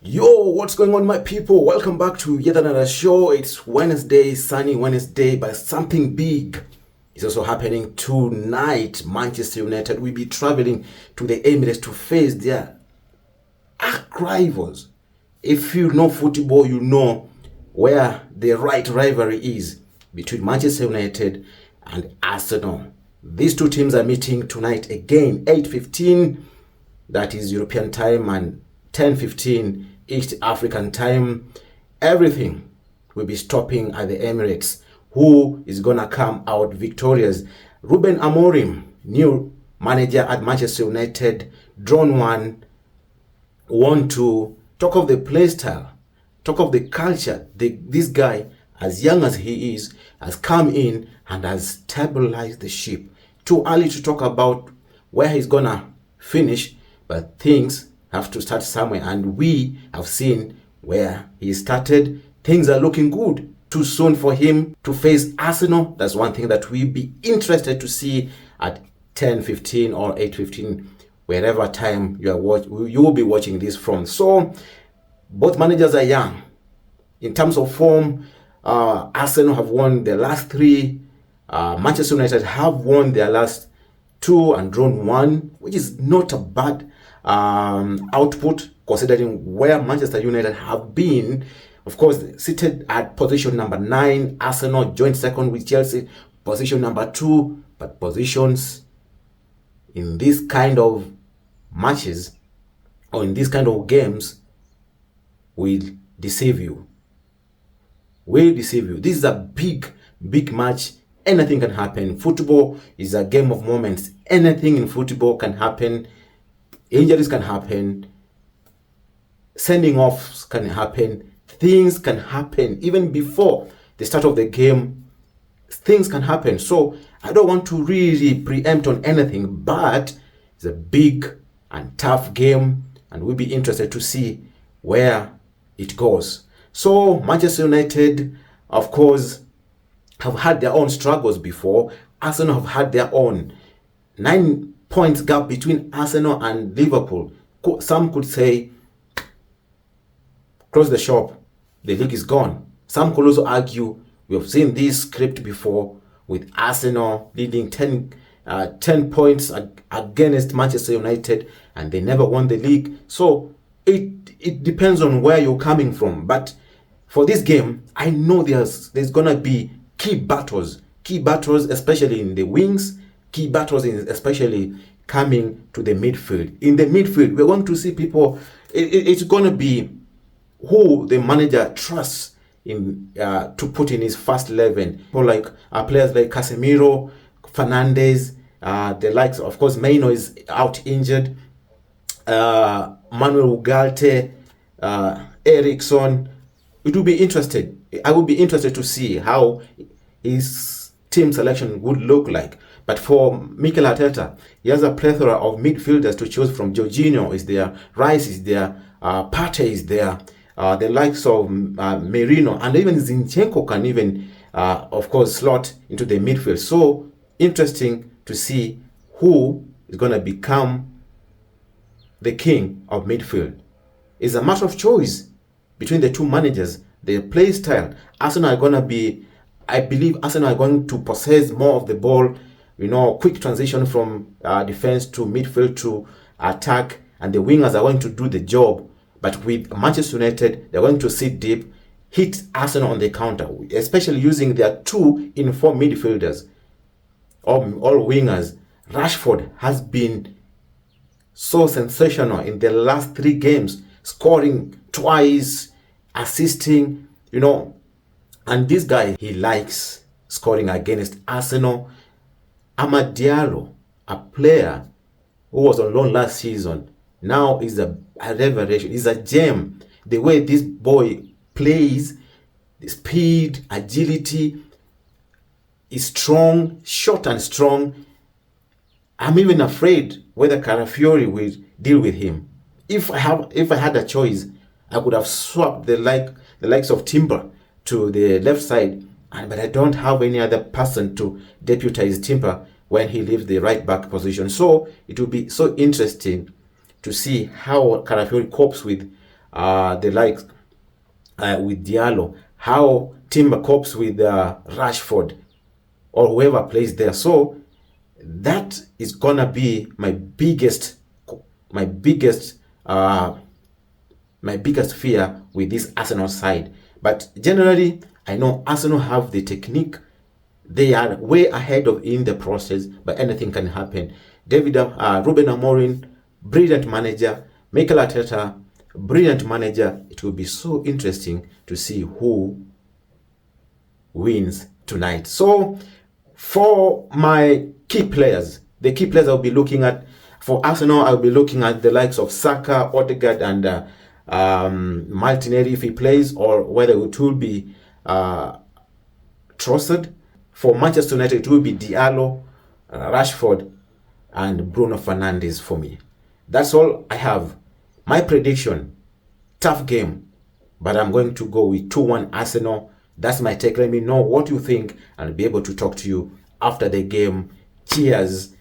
Yo, what's going on, my people? Welcome back to yet another show. It's Wednesday, sunny Wednesday, but something big is also happening tonight. Manchester United will be traveling to the Emirates to face their arch rivals. If you know football, you know where the right rivalry is between Manchester United and Arsenal. These two teams are meeting tonight again, 8:15, that is European time, and 10:15 East African time. Everything will be stopping at the Emirates. Who is gonna come out victorious? Ruben Amorim, new manager at Manchester United, drawn one, won two. Talk of the play style, talk of the culture. This guy, as young as he is, has come in and has stabilized the ship. Too early to talk about where he's gonna finish, but things have to start somewhere, and we have seen where he started. Things are looking good. Too soon for him to face Arsenal. That's one thing that we'll be interested to see at 10:15 or 8:15, wherever time you will be watching this from. So both managers are young. In terms of form, Arsenal have won their last three. Manchester United have won their last two and drawn one, which is not a bad output considering where Manchester United have been. Of course, seated at position number 9, Arsenal joint second with Chelsea, position number 2. But positions in this kind of matches or in this kind of games will deceive you. This is a big match. Anything can happen. Football is a game of moments. Anything in football can happen. Injuries can happen. Sending offs can happen. Things can happen even before the start of the game. Things can happen. So I don't want to really preempt on anything, but it's a big and tough game, and we'll be interested to see where it goes. So Manchester United, of course, have had their own struggles before. Arsenal have had their own. 9 points gap between Arsenal and Liverpool. Some could say, close the shop, the league is gone. Some could also argue, we have seen this script before, with Arsenal leading 10 points against Manchester United, and they never won the league. So it depends on where you're coming from. But for this game, I know there's gonna be key battles, especially in the wings, key battles especially coming to the midfield. In the midfield, we're going to see people. It's going to be who the manager trusts in to put in his first 11. People like players like Casemiro, Fernandes, the likes. Of course, Maino is out injured. Manuel Ugarte, Eriksson. It will be interesting. I will be interested to see how his team selection would look like. But for Mikel Arteta, he has a plethora of midfielders to choose from. Jorginho is there, Rice is there, Partey is there, the likes of Merino, and even Zinchenko can even, of course, slot into the midfield. So interesting to see who is going to become the king of midfield. It's a matter of choice between the two managers. Their play style. I believe Arsenal are going to possess more of the ball. Quick transition from defense to midfield to attack, and the wingers are going to do the job. But with Manchester United, they're going to sit deep, hit Arsenal on the counter, especially using their 2 in 4 midfielders, all wingers. Rashford has been so sensational in the last 3 games, scoring twice, assisting, and this guy, he likes scoring against Arsenal. Amad Diallo, a player who was on loan last season, now is a revelation. He's a gem. The way this boy plays, the speed, agility, is strong, short and strong. I'm even afraid whether Carafiori will deal with him. If I had a choice, I would have swapped the likes of Timber to the left side, but I don't have any other person to deputize Timber when he leaves the right back position. So it will be so interesting to see how Carafiori copes with the likes with Diallo, how Timber copes with Rashford or whoever plays there. So that is gonna be my biggest uh, my biggest fear with this Arsenal side. But generally, I know Arsenal have the technique. They are way ahead of in the process, but anything can happen. Ruben Amorim, brilliant manager. Mikel Arteta, brilliant manager. It will be so interesting to see who wins tonight. So, for my key players, the key players I'll be looking at for Arsenal, I'll be looking at the likes of Saka, Odegaard, and Martinelli if he plays, or whether it will be Trossard. For Manchester United, it will be Diallo, Rashford, and Bruno Fernandes for me. That's all I have. My prediction, tough game, but I'm going to go with 2-1 Arsenal. That's my take. Let me know what you think, and I'll be able to talk to you after the game. Cheers.